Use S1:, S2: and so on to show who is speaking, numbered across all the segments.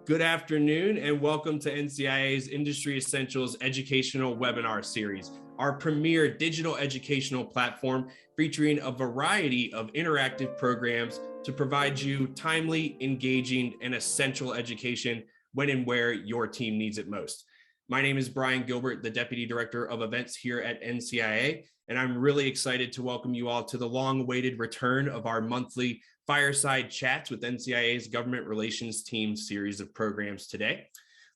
S1: Good afternoon and welcome to NCIA's Industry Essentials Educational Webinar Series, our premier digital educational platform featuring a variety of interactive programs to provide you timely, engaging, and essential education when and where your team needs it most. My name is Brian Gilbert, the Deputy Director of Events here at NCIA, and I'm really excited to welcome you all to the long-awaited return of our monthly Fireside Chats with NCIA's Government Relations Team series of programs today.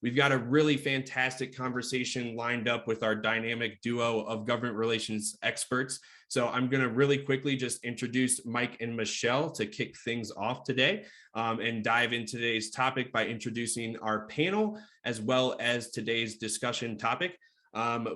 S1: We've got a really fantastic conversation lined up with our dynamic duo of government relations experts. So I'm going to really quickly just introduce Mike and Michelle to kick things off today and dive into today's topic by introducing our panel as well as today's discussion topic.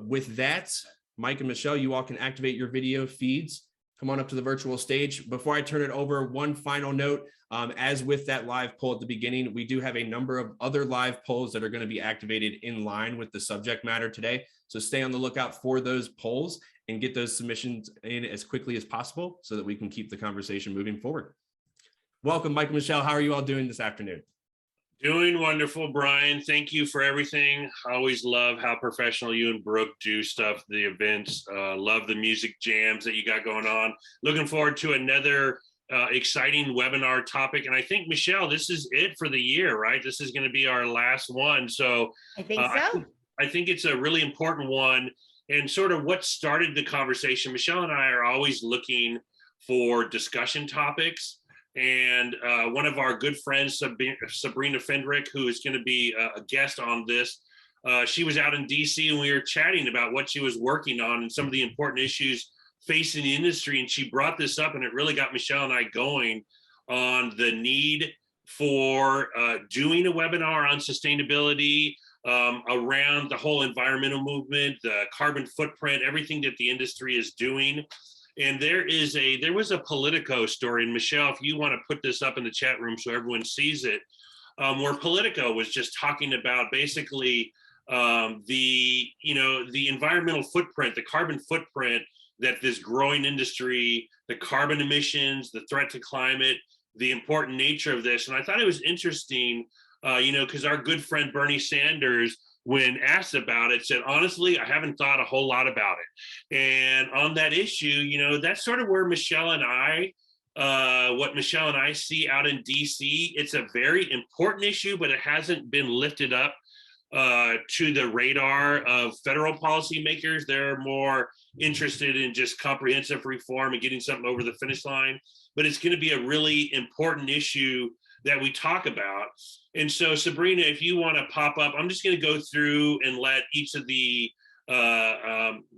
S1: With that, Mike and Michelle, you all can activate your video feeds. Come on up to the virtual stage. Before I turn it over, one final note, as with that live poll at the beginning, we do have a number of other live polls that are going to be activated in line with the subject matter today. So stay on the lookout for those polls and get those submissions in as quickly as possible so that we can keep the conversation moving forward. Welcome, Mike and Michelle. How are you all doing this afternoon?
S2: Doing wonderful, Brian. Thank you for everything. I always love how professional you and Brooke do stuff, the events. Love the music jams that you got going on. Looking forward to another exciting webinar topic. And I think, Michelle, this is it for the year, right? This is going to be our last one. So
S3: I think so.
S2: I think it's a really important one. And sort of what started the conversation, Michelle and I are always looking for discussion topics. And one of our good friends, Sabrina Fendrick, who is going to be a guest on this, she was out in DC and we were chatting about what she was working on and some of the important issues facing the industry. And she brought this up and it really got Michelle and I going on the need for doing a webinar on sustainability around the whole environmental movement, the carbon footprint, everything that the industry is doing. And there was a Politico story, and Michelle, if you want to put this up in the chat room so everyone sees it, where Politico was just talking about basically the environmental footprint, the carbon footprint that this growing industry, the carbon emissions, the threat to climate, the important nature of this. And I thought it was interesting, because our good friend Bernie Sanders, when asked about it, said, honestly, I haven't thought a whole lot about it. And on that issue, that's sort of where Michelle and I, what Michelle and I see out in DC. It's a very important issue, but it hasn't been lifted up to the radar of federal policymakers. They're more interested in just comprehensive reform and getting something over the finish line. But it's going to be a really important issue that we talk about. And so, Sabrina, if you want to pop up, I'm just going to go through and let each of the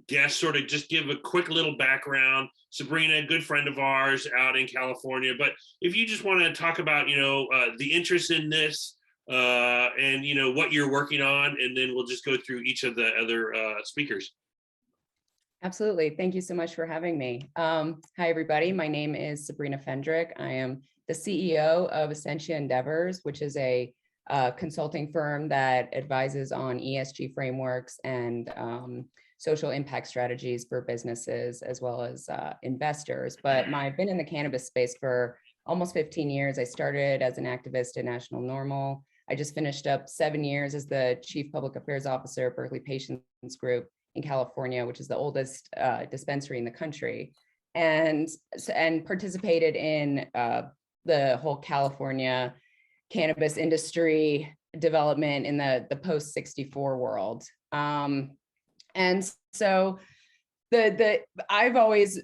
S2: guests sort of just give a quick little background. Sabrina, a good friend of ours out in California, but if you just want to talk about, the interest in this and, what you're working on, and then we'll just go through each of the other speakers.
S3: Absolutely. Thank you so much for having me. Hi, everybody. My name is Sabrina Fendrick. I am the CEO of Essentia Endeavors, which is a consulting firm that advises on ESG frameworks and social impact strategies for businesses as well as investors. But I've been in the cannabis space for almost 15 years. I started as an activist at National Normal. I just finished up 7 years as the Chief Public Affairs Officer at Berkeley Patients Group in California, which is the oldest dispensary in the country, and participated in the whole California cannabis industry development in the post 64 world. And so I've always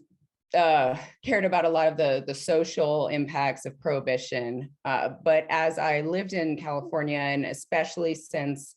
S3: cared about a lot of the social impacts of prohibition. But as I lived in California, and especially since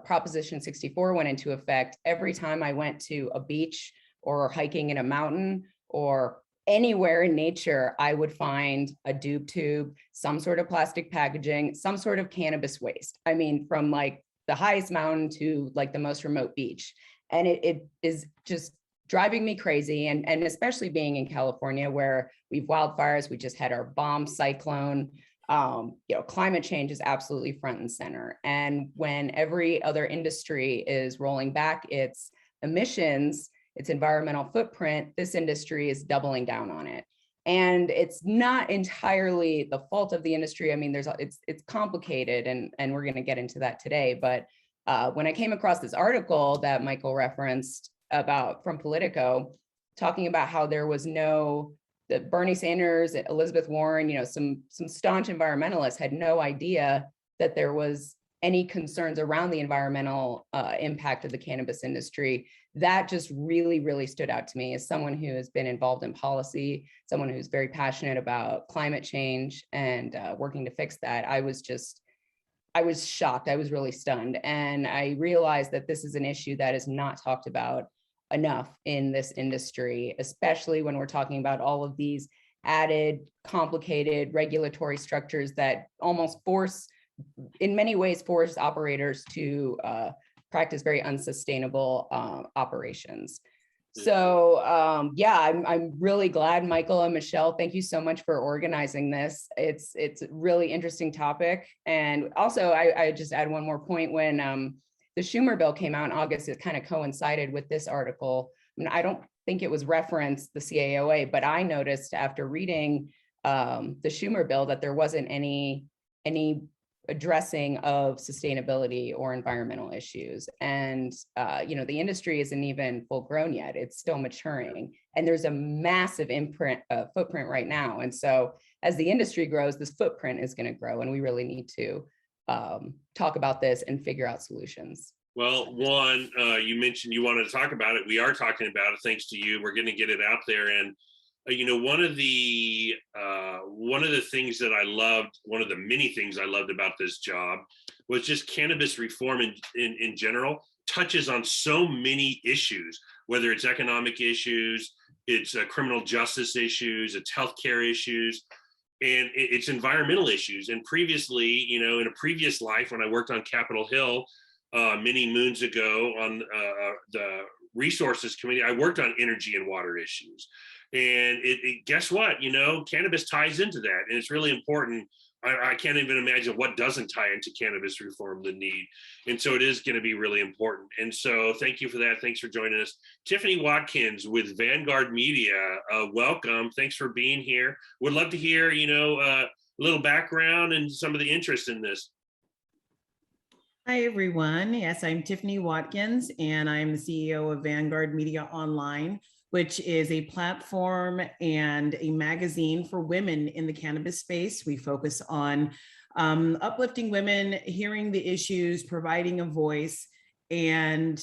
S3: Proposition 64 went into effect, every time I went to a beach or hiking in a mountain or anywhere in nature, I would find a doob tube, some sort of plastic packaging, some sort of cannabis waste. I mean, from like the highest mountain to like the most remote beach. And it is just driving me crazy. And especially being in California where we've wildfires, we just had our bomb cyclone. Climate change is absolutely front and center. And when every other industry is rolling back its emissions, its environmental footprint, this industry is doubling down on it. And it's not entirely the fault of the industry. I mean, it's complicated, and we're going to get into that today. But when I came across this article that Michael referenced from Politico, talking about how there was that Bernie Sanders, Elizabeth Warren, some staunch environmentalists had no idea that there was any concerns around the environmental impact of the cannabis industry. That just really, really stood out to me as someone who has been involved in policy, someone who's very passionate about climate change and working to fix that. I was shocked. I was really stunned. And I realized that this is an issue that is not talked about enough in this industry, especially when we're talking about all of these added, complicated regulatory structures that almost in many ways force operators to practice very unsustainable operations. So yeah, I'm really glad, Michael and Michelle, thank you so much for organizing this. It's a really interesting topic. And also I just add one more point. When the Schumer bill came out in August, it kind of coincided with this article. I mean, I don't think it was referenced, the CAOA, but I noticed after reading the Schumer bill that there wasn't any addressing of sustainability or environmental issues. And, the industry isn't even full grown yet. It's still maturing. And there's a massive footprint right now. And so as the industry grows, this footprint is going to grow. And we really need to talk about this and figure out solutions.
S2: Well, one, you mentioned you wanted to talk about it. We are talking about it thanks to you. We're going to get it out there. And one of the things that I loved, one of the many things I loved about this job was just cannabis reform in general touches on so many issues, whether it's economic issues, it's criminal justice issues, it's healthcare issues, and it's environmental issues. And previously, in a previous life when I worked on Capitol Hill many moons ago on the Resources Committee, I worked on energy and water issues. And guess what? Cannabis ties into that, and it's really important. I can't even imagine what doesn't tie into cannabis reform, the need. And so it is going to be really important. And so thank you for that. Thanks for joining us. Tiffany Watkins with Vanguard Media, welcome. Thanks for being here. Would love to hear, a little background and some of the interest in this.
S4: Hi, everyone. Yes, I'm Tiffany Watkins, and I'm the CEO of Vanguard Media Online, which is a platform and a magazine for women in the cannabis space. We focus on uplifting women, hearing the issues, providing a voice, and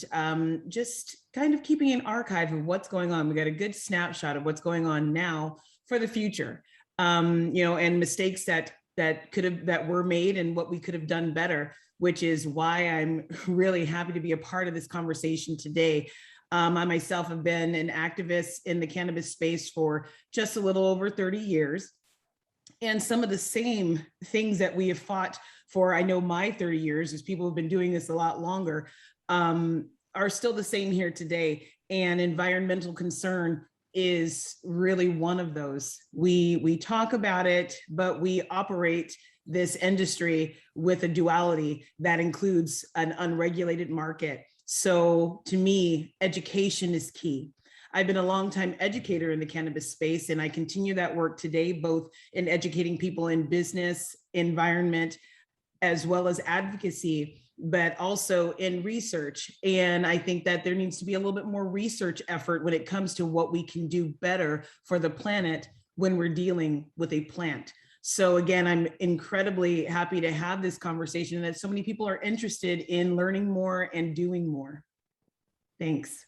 S4: just kind of keeping an archive of what's going on. We got a good snapshot of what's going on now for the future, and mistakes that were made and what we could have done better, which is why I'm really happy to be a part of this conversation today. I myself have been an activist in the cannabis space for just a little over 30 years. And some of the same things that we have fought for, I know my 30 years, as people have been doing this a lot longer, are still the same here today. And environmental concern is really one of those. We talk about it, but we operate this industry with a duality that includes an unregulated market. So to me, education is key. I've been a longtime educator in the cannabis space, and I continue that work today, both in educating people in business, environment, as well as advocacy, but also in research. And I think that there needs to be a little bit more research effort when it comes to what we can do better for the planet when we're dealing with a plant. So again, I'm incredibly happy to have this conversation and that so many people are interested in learning more and doing more. Thanks.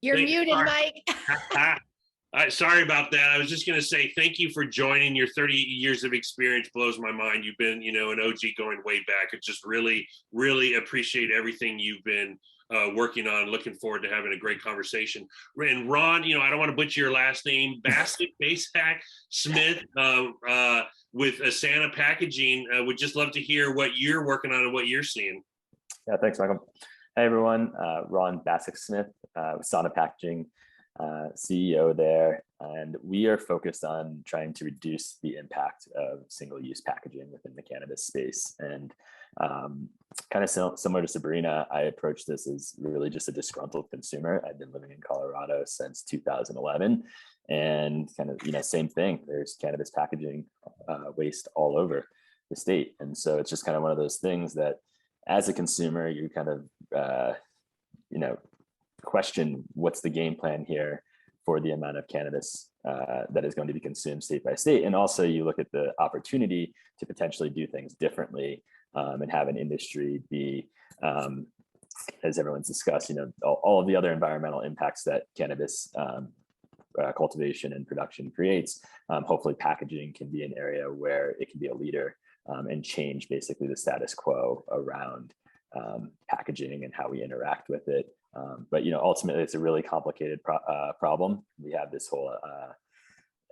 S5: You're muted, Mike.
S2: Sorry about that. I was just going to say thank you for joining. Your 30 years of experience blows my mind. You've been, an OG going way back. I just really, really appreciate everything you've been working on. Looking forward to having a great conversation. And Ron, I don't want to butcher your last name, Basak Smith with Asana Packaging. Would just love to hear what you're working on and what you're seeing.
S6: Yeah, thanks, Michael. Hey, everyone. Ron Basak Smith with Asana Packaging.
S5: CEO there, and we are focused on trying to reduce the impact of single-use packaging within the cannabis space. And kind of similar to Sabrina, I approached this as really just a disgruntled consumer. I've been living in Colorado since 2011, and kind of, same thing. There's cannabis packaging waste all over the state. And so it's just kind of one of those things that as a consumer, you kind of, question what's the game plan here for the amount of cannabis that is going to be consumed state by state. And also you look at the opportunity to potentially do things differently and have an industry be, as everyone's discussed, all of the other environmental impacts that cannabis cultivation and production creates. Hopefully packaging can be an area where it can be a leader and change basically the status quo around packaging and how we interact with it. But ultimately, it's a really complicated problem. We have this whole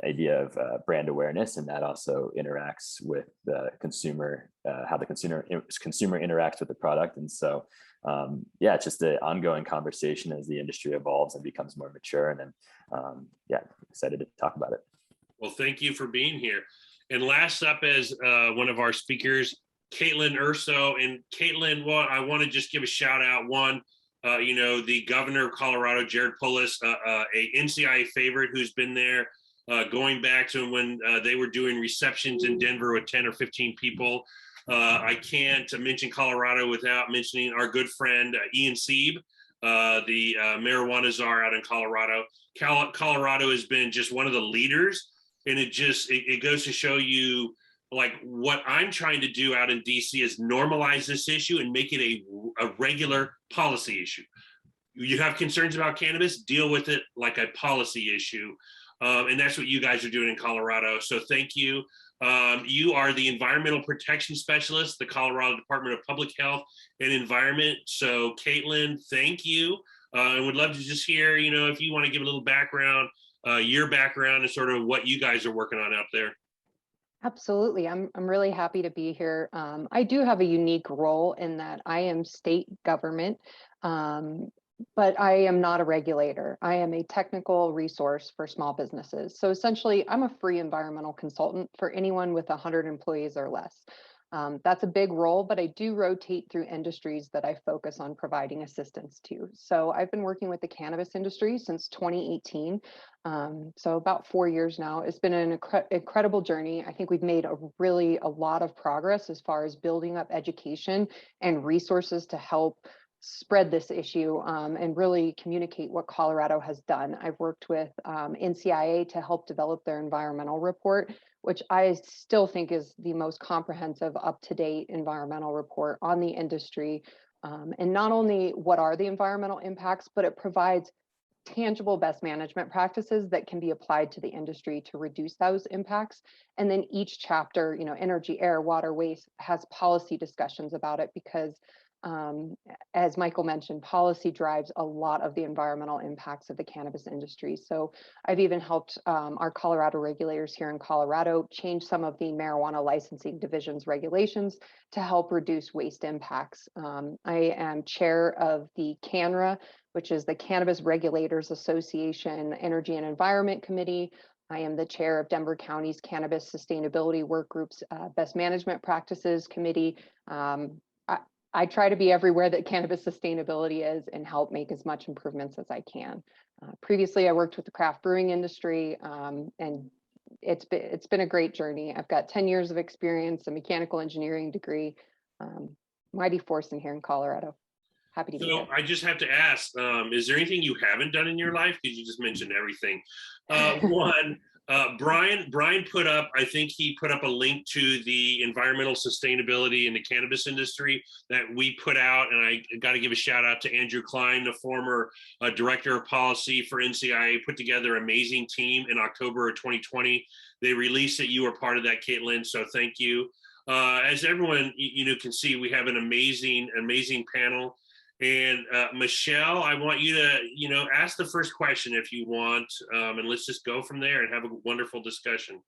S5: idea of brand awareness, and that also interacts with the consumer, how the consumer interacts with the product. And so, it's just an ongoing conversation as the industry evolves and becomes more mature. And then, excited to talk about it.
S2: Well, thank you for being here. And last up as one of our speakers, Caitlin Urso. And Caitlin, I want to just give a shout out. One, the governor of Colorado, Jared Polis, a NCIA favorite who's been there going back to when they were doing receptions in Denver with 10 or 15 people. I can't mention Colorado without mentioning our good friend, Ian Sieb, the marijuana czar out in Colorado. Colorado has been just one of the leaders, and it goes to show you, like, what I'm trying to do out in DC is normalize this issue and make it a regular policy issue. You have concerns about cannabis, deal with it like a policy issue. And that's what you guys are doing in Colorado. So thank you. You are the environmental protection specialist, the Colorado Department of Public Health and Environment. So Caitlin, thank you. And would love to just hear, if you want to give a little background, your background and sort of what you guys are working on out there.
S6: Absolutely. I'm really happy to be here. I do have a unique role in that I am state government, but I am not a regulator. I am a technical resource for small businesses. So essentially, I'm a free environmental consultant for anyone with 100 employees or less. That's a big role, but I do rotate through industries that I focus on providing assistance to. So I've been working with the cannabis industry since 2018. So about 4 years now. It's been an incredible journey. I think we've made a lot of progress as far as building up education and resources to help spread this issue and really communicate what Colorado has done. I've worked with NCIA to help develop their environmental report, which I still think is the most comprehensive, up-to-date environmental report on the industry. And not only what are the environmental impacts, but it provides tangible best management practices that can be applied to the industry to reduce those impacts. And then each chapter, energy, air, water, waste, has policy discussions about it because as Michael mentioned, policy drives a lot of the environmental impacts of the cannabis industry. So I've even helped our Colorado regulators here in Colorado change some of the marijuana licensing division's regulations to help reduce waste impacts. I am chair of the CANRA, which is the Cannabis Regulators Association Energy and Environment Committee. I am the chair of Denver County's Cannabis Sustainability Work Group's Best Management Practices Committee. I try to be everywhere that cannabis sustainability is and help make as much improvements as I can. Previously, I worked with the craft brewing industry, and it's been a great journey. I've got 10 years of experience, a mechanical engineering degree, mighty force in here in Colorado. Happy to be here.
S2: So I just have to ask, is there anything you haven't done in your life? Because you just mentioned everything. Brian put up, I think he put up a link to the environmental sustainability in the cannabis industry that we put out. And I got to give a shout out to Andrew Klein, the former director of policy for NCIA, put together an amazing team in October of 2020. They released it. You were part of that, Caitlin. So thank you. As everyone can see, we have an amazing panel. And Michelle, I want you to, ask the first question if you want, and let's just go from there and have a wonderful discussion.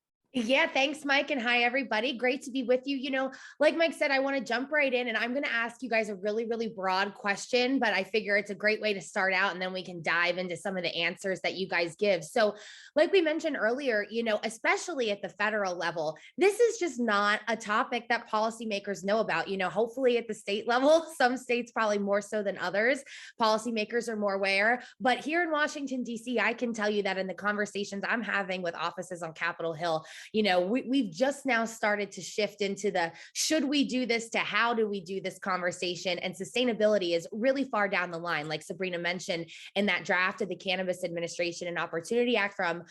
S7: Yeah, thanks, Mike. And hi, everybody. Great to be with you. You know, like Mike said, I want to jump right in and I'm going to ask you guys a really, really broad question, but I figure it's a great way to start out and then we can dive into some of the answers that you guys give. So like we mentioned earlier, you know, especially at the federal level, this is just not a topic that policymakers know about. You know, hopefully at the state level, some states probably more so than others, policymakers are more aware. But here in Washington, D.C., I can tell you that in the conversations I'm having with offices on Capitol Hill, you know, we've just now started to shift into the should we do this to how do we do this conversation, and sustainability is really far down the line. Like Sabrina mentioned in that draft of the Cannabis Administration and Opportunity Act from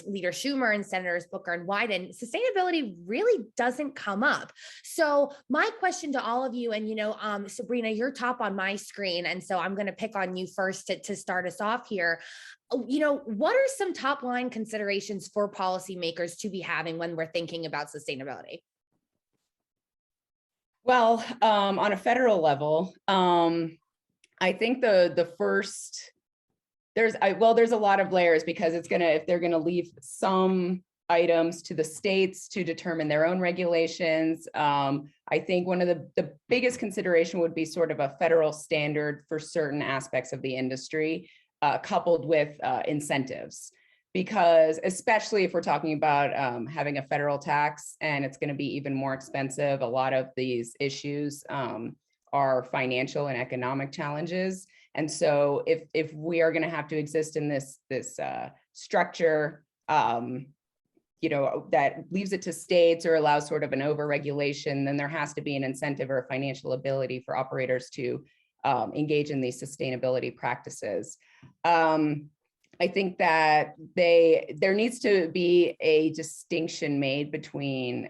S7: Leader Schumer and Senators Booker and Wyden, sustainability really doesn't come up. So my question to all of you, and you know, Sabrina, you're top on my screen, and so I'm going to pick on you first to start us off here. You know, what are some top line considerations for policymakers to be having when we're thinking about sustainability?
S3: Well, on a federal level, I think the first, there's a lot of layers, because it's gonna, if they're gonna leave some items to the states to determine their own regulations, I think one of the biggest consideration would be sort of a federal standard for certain aspects of the industry, coupled with incentives. Because especially if we're talking about having a federal tax and it's going to be even more expensive, a lot of these issues are financial and economic challenges. And so if we are going to have to exist in this structure, you know, that leaves it to states or allows sort of an overregulation, then there has to be an incentive or a financial ability for operators to engage in these sustainability practices. I think that there needs to be a distinction made between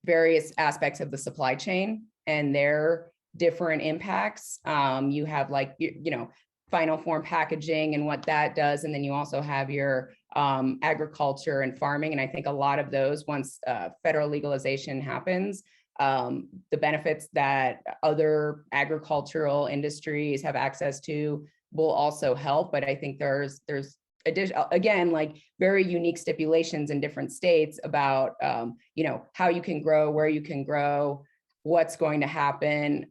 S3: various aspects of the supply chain and their different impacts. You have, like, you know, final form packaging and what that does. And then you also have your agriculture and farming. And I think a lot of those, once federal legalization happens, the benefits that other agricultural industries have access to will also help. But I think there's additional, again, like very unique stipulations in different states about, you know, how you can grow, where you can grow, what's going to happen.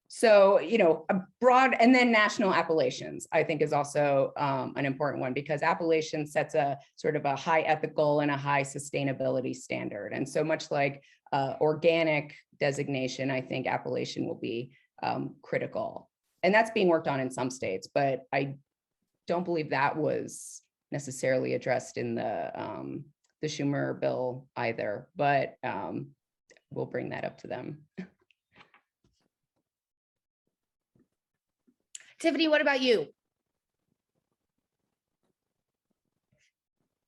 S3: So, you know, a broad, and then national appellations, I think, is also an important one, because appellation sets a sort of a high ethical and a high sustainability standard. And so much like organic designation, I think appellation will be critical. And that's being worked on in some states, but I don't believe that was necessarily addressed in the Schumer bill either, but we'll bring that up to them.
S7: Tiffany, what about you?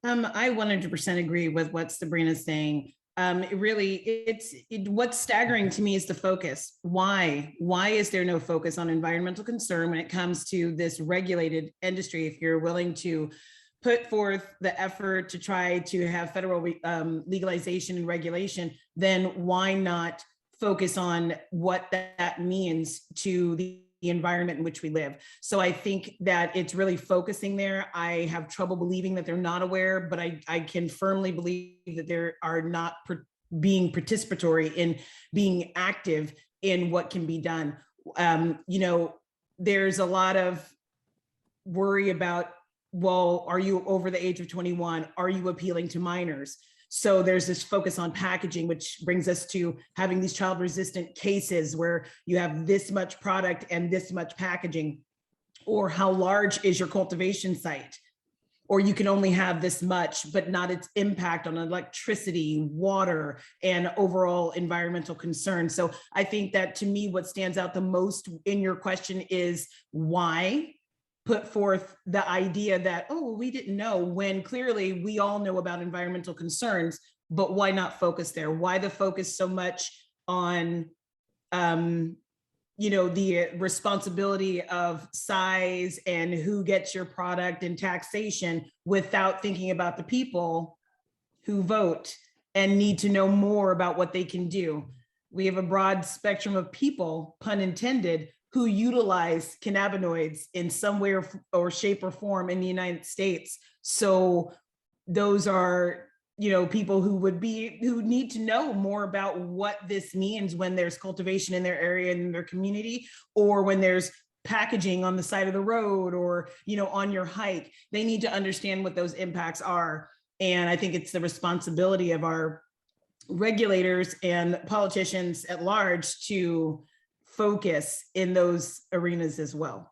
S4: I 100% agree with what Sabrina's saying. What's staggering to me is the focus. Why is there no focus on environmental concern when it comes to this regulated industry? If you're willing to put forth the effort to try to have federal legalization and regulation, then why not focus on what that means to the environment in which we live? So I think that it's really focusing there. I have trouble believing that they're not aware, but I can firmly believe that they are not being participatory in being active in what can be done. You know, there's a lot of worry about, well, are you over the age of 21? Are you appealing to minors? So there's this focus on packaging, which brings us to having these child-resistant cases where you have this much product and this much packaging, or how large is your cultivation site? Or you can only have this much, but not its impact on electricity, water, and overall environmental concerns. So I think that, to me, what stands out the most in your question is why put forth the idea that, oh, we didn't know, when clearly we all know about environmental concerns, but why not focus there? Why the focus so much on, you know, the responsibility of size and who gets your product and taxation, without thinking about the people who vote and need to know more about what they can do? We have a broad spectrum of people, pun intended, who utilize cannabinoids in some way or shape or form in the United States. So those are, people who need to know more about what this means when there's cultivation in their area and in their community, or when there's packaging on the side of the road, or, on your hike. They need to understand what those impacts are. And I think it's the responsibility of our regulators and politicians at large to focus in those arenas as well.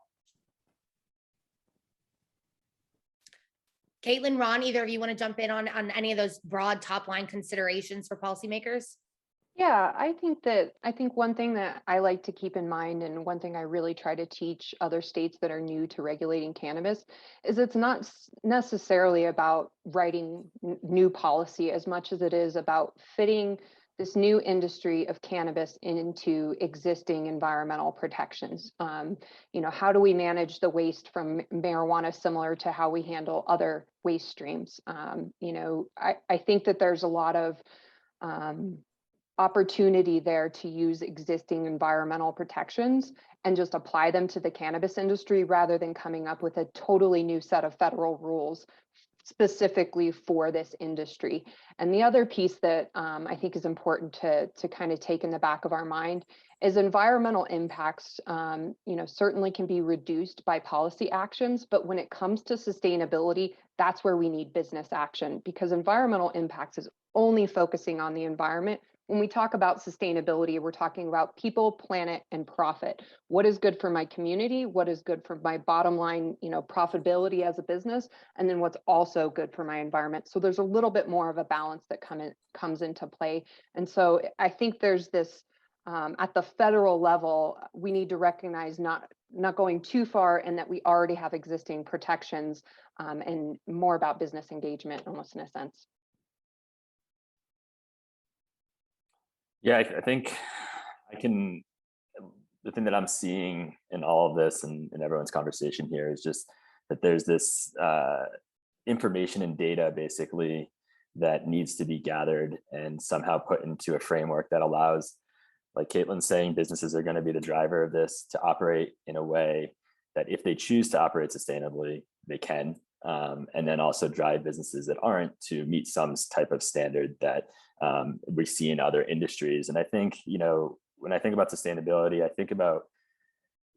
S7: Caitlin, Ron, either of you want to jump in on any of those broad top line considerations for policymakers?
S6: Yeah, I think one thing that I like to keep in mind, and one thing I really try to teach other states that are new to regulating cannabis, is it's not necessarily about writing new policy as much as it is about fitting this new industry of cannabis into existing environmental protections. How do we manage the waste from marijuana similar to how we handle other waste streams? I think that there's a lot of opportunity there to use existing environmental protections and just apply them to the cannabis industry rather than coming up with a totally new set of federal rules specifically for this industry. And the other piece that I think is important to kind of take in the back of our mind is environmental impacts, certainly can be reduced by policy actions, but when it comes to sustainability, that's where we need business action, because environmental impacts is only focusing on the environment. When we talk about sustainability, we're talking about people, planet, and profit. What is good for my community? What is good for my bottom line, profitability as a business? And then what's also good for my environment? So there's a little bit more of a balance that comes into play. And so I think there's this, at the federal level, we need to recognize not going too far, and that we already have existing protections, and more about business engagement, almost in a sense.
S5: Yeah, I think the thing that I'm seeing in all of this and in everyone's conversation here is just that there's this information and data basically that needs to be gathered and somehow put into a framework that allows, like Caitlin's saying, businesses are going to be the driver of this, to operate in a way that if they choose to operate sustainably, they can. And then also drive businesses that aren't to meet some type of standard that we see in other industries. And I think, when I think about sustainability, I think about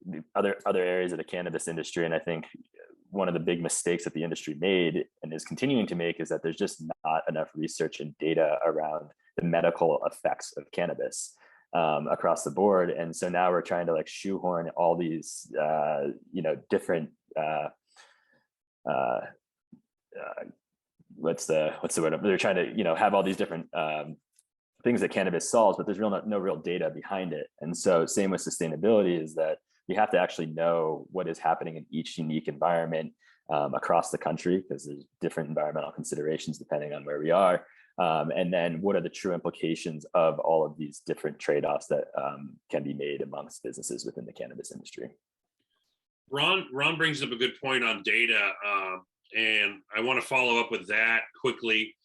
S5: the other areas of the cannabis industry. And I think one of the big mistakes that the industry made and is continuing to make is that there's just not enough research and data around the medical effects of cannabis across the board. And so now we're trying to shoehorn all these, different what's the word? They're trying to, have all these different things that cannabis solves, but there's no real data behind it. And so same with sustainability is that you have to actually know what is happening in each unique environment across the country, because there's different environmental considerations depending on where we are. And then what are the true implications of all of these different trade-offs that can be made amongst businesses within the cannabis industry?
S2: Ron brings up a good point on data, and I want to follow up with that quickly.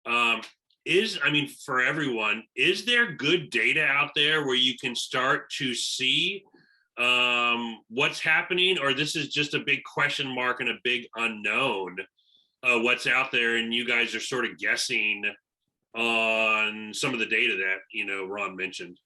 S2: For everyone, is there good data out there where you can start to see what's happening, or this is just a big question mark and a big unknown what's out there, and you guys are sort of guessing on some of the data that Ron mentioned?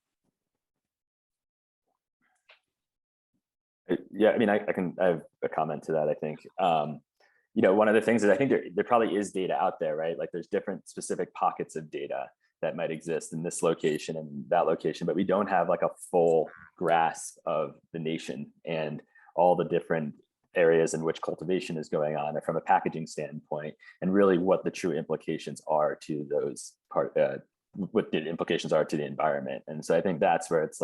S5: Yeah, I have a comment to that. I think one of the things is I think there probably is data out there, right? Like there's different specific pockets of data that might exist in this location and that location, but we don't have a full grasp of the nation and all the different areas in which cultivation is going on, or from a packaging standpoint, and really what the true implications are to those what the implications are to the environment. And so I think that's where it's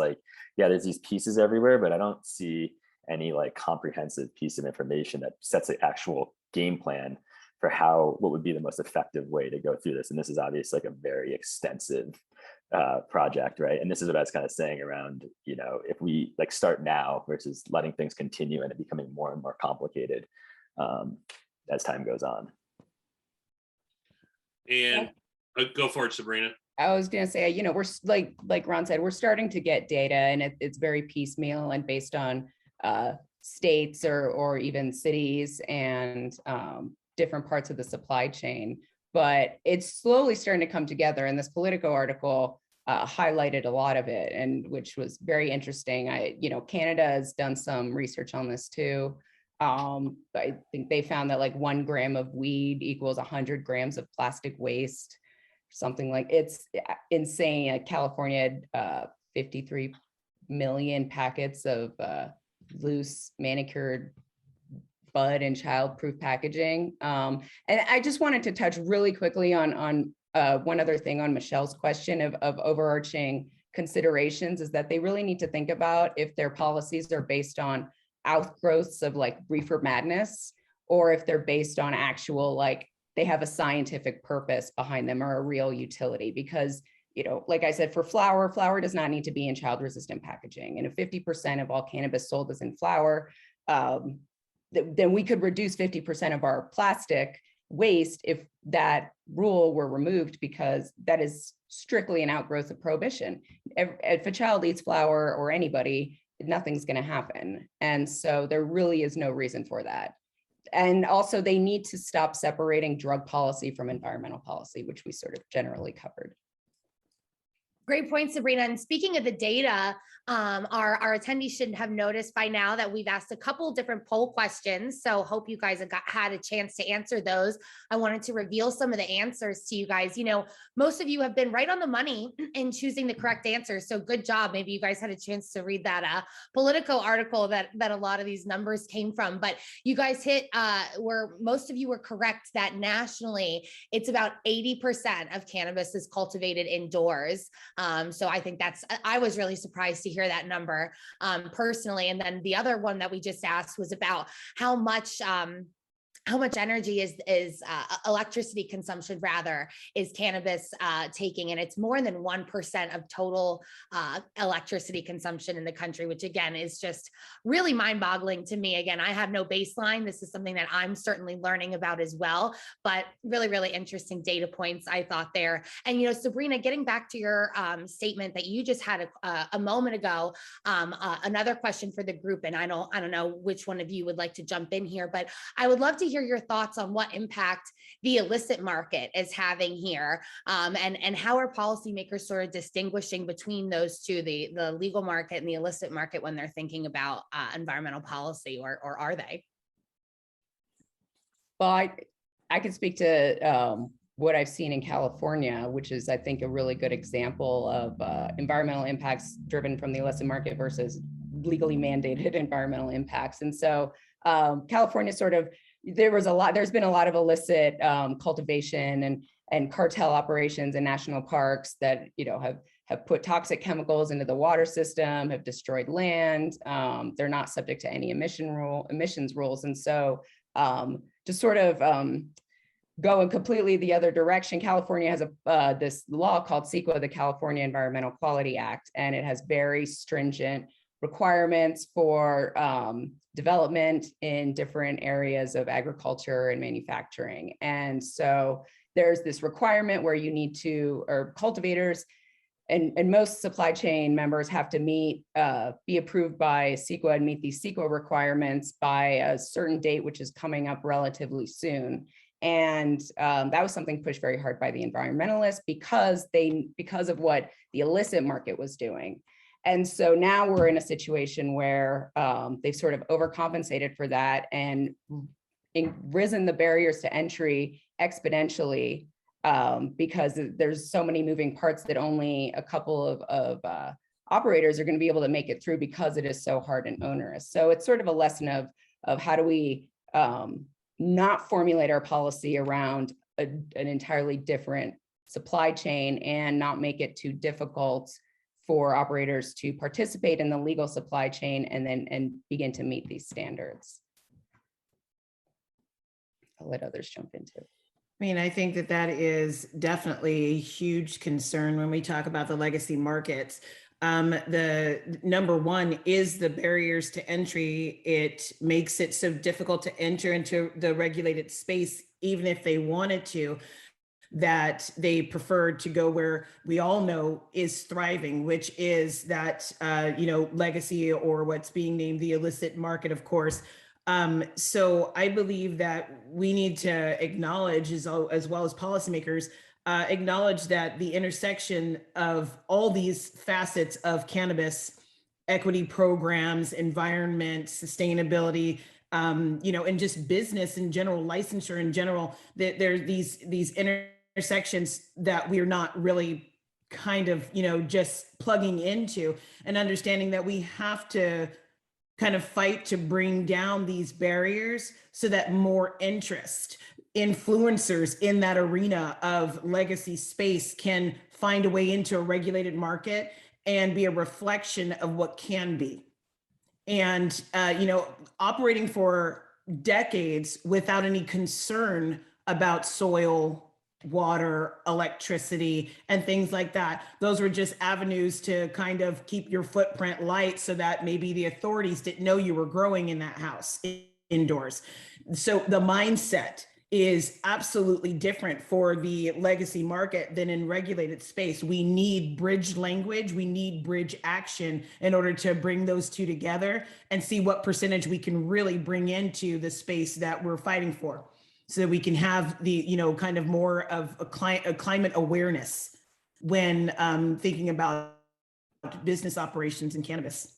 S5: there's these pieces everywhere, but I don't see any comprehensive piece of information that sets an actual game plan for what would be the most effective way to go through this. And this is obviously a very extensive project, right? And this is what I was kind of saying around, if we start now versus letting things continue and it becoming more and more complicated as time goes on.
S2: And go for it, Sabrina.
S3: I was going to say, we're like Ron said, we're starting to get data, and it's very piecemeal and based on states or even cities and different parts of the supply chain. But it's slowly starting to come together. And this Politico article highlighted a lot of it, and which was very interesting. Canada has done some research on this too. I think they found that like 1 gram of weed equals 100 grams of plastic waste, something like, it's insane. California had 53 million packets of loose manicured bud and child-proof packaging. And I just wanted to touch really quickly on one other thing on Michelle's question of overarching considerations, is that they really need to think about if their policies are based on outgrowths of like reefer madness, or if they're based on actual, like they have a scientific purpose behind them or a real utility. Because, like I said, for flour does not need to be in child-resistant packaging. And if 50% of all cannabis sold is in flour, then we could reduce 50% of our plastic waste if that rule were removed, because that is strictly an outgrowth of prohibition. If a child eats flour, or anybody, nothing's going to happen. And so there really is no reason for that. And also they need to stop separating drug policy from environmental policy, which we sort of generally covered.
S7: Great point, Sabrina. And speaking of the data, our attendees should have noticed by now that we've asked a couple different poll questions. So hope you guys have had a chance to answer those. I wanted to reveal some of the answers to you guys. Most of you have been right on the money in choosing the correct answer. So good job. Maybe you guys had a chance to read that Politico article that a lot of these numbers came from. But you guys hit where most of you were correct that nationally, it's about 80% of cannabis is cultivated indoors. So I think I was really surprised to hear that number personally. And then the other one that we just asked was about how much energy is electricity consumption rather is cannabis taking, and it's more than 1% of total electricity consumption in the country, which again is just really mind-boggling to me. Again, I have no baseline. This is something that I'm certainly learning about as well, but really, really interesting data points I thought there. And Sabrina, getting back to your statement that you just had a moment ago, another question for the group, and I don't know which one of you would like to jump in here, but I would love to hear your thoughts on what impact the illicit market is having here, and how are policymakers sort of distinguishing between those two, the legal market and the illicit market, when they're thinking about environmental policy, or are they?
S3: Well, I can speak to what I've seen in California, which is, I think, a really good example of environmental impacts driven from the illicit market versus legally mandated environmental impacts. And so California there's been a lot of illicit cultivation and cartel operations in national parks that have put toxic chemicals into the water system, have destroyed land. They're not subject to any emissions rules. And so to sort of go in completely the other direction, California has this law called CEQA, the California Environmental Quality Act, and it has very stringent requirements for development in different areas of agriculture and manufacturing. And so there's this requirement where you need to, or cultivators and most supply chain members have to be approved by CEQA and meet these CEQA requirements by a certain date, which is coming up relatively soon. And that was something pushed very hard by the environmentalists because of what the illicit market was doing. And so now we're in a situation where they've sort of overcompensated for that and risen the barriers to entry exponentially because there's so many moving parts that only a couple of operators are going to be able to make it through because it is so hard and onerous. So it's sort of a lesson of how do we not formulate our policy around an entirely different supply chain and not make it too difficult for operators to participate in the legal supply chain and begin to meet these standards. I'll let others jump into it.
S4: I mean, I think that is definitely a huge concern when we talk about the legacy markets. The number one is the barriers to entry. It makes it so difficult to enter into the regulated space, even if they wanted to, that they preferred to go where we all know is thriving, which is that, legacy, or what's being named the illicit market, of course. So I believe that we need to acknowledge, as well as policymakers, acknowledge that the intersection of all these facets of cannabis equity programs, environment, sustainability, and just business in general, licensure in general, that there's these intersections that we're not really kind of, just plugging into, and understanding that we have to kind of fight to bring down these barriers so that more interest, influencers in that arena of legacy space can find a way into a regulated market and be a reflection of what can be. And, operating for decades without any concern about soil, water, electricity, and things like that. Those were just avenues to kind of keep your footprint light so that maybe the authorities didn't know you were growing in that house indoors. So the mindset is absolutely different for the legacy market than in regulated space. We need bridge language, we need bridge action in order to bring those two together and see what percentage we can really bring into the space that we're fighting for, so that we can have the, kind of more of a climate awareness when thinking about business operations in cannabis.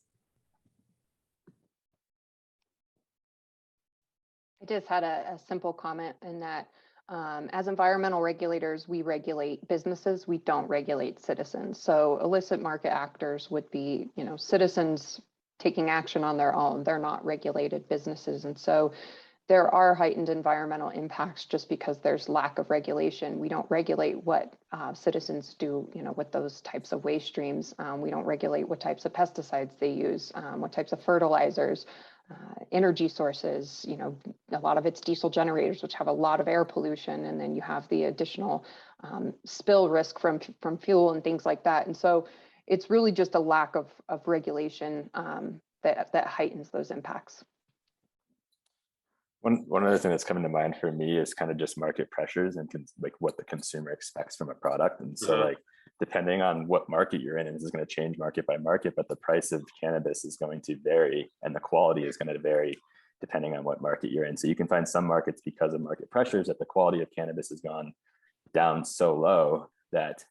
S6: I just had a simple comment in that as environmental regulators, we regulate businesses, we don't regulate citizens. So illicit market actors would be, citizens taking action on their own. They're not regulated businesses. And so there are heightened environmental impacts just because there's lack of regulation. We don't regulate what citizens do, with those types of waste streams. We don't regulate what types of pesticides they use, what types of fertilizers, energy sources. A lot of it's diesel generators, which have a lot of air pollution, and then you have the additional spill risk from fuel and things like that. And so it's really just a lack of regulation that heightens those impacts.
S5: One other thing that's coming to mind for me is kind of just market pressures and like what the consumer expects from a product. And so like, depending on what market you're in, and this is going to change market by market, but the price of cannabis is going to vary and the quality is going to vary depending on what market you're in. So you can find some markets, because of market pressures, that the quality of cannabis has gone down so low that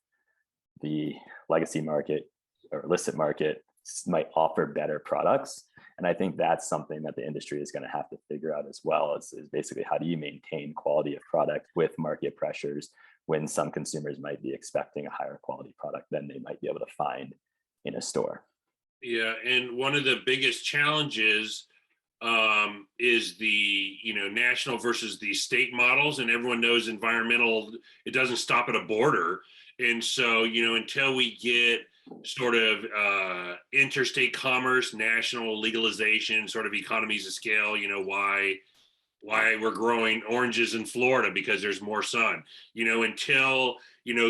S5: the legacy market or illicit market might offer better products. And I think that's something that the industry is going to have to figure out as well, is basically how do you maintain quality of product with market pressures when some consumers might be expecting a higher quality product than they might be able to find in a store.
S2: Yeah, and one of the biggest challenges is the national versus the state models, and everyone knows environmental, it doesn't stop at a border. And so until we get sort of interstate commerce, national legalization, sort of economies of scale, why we're growing oranges in Florida because there's more sun, until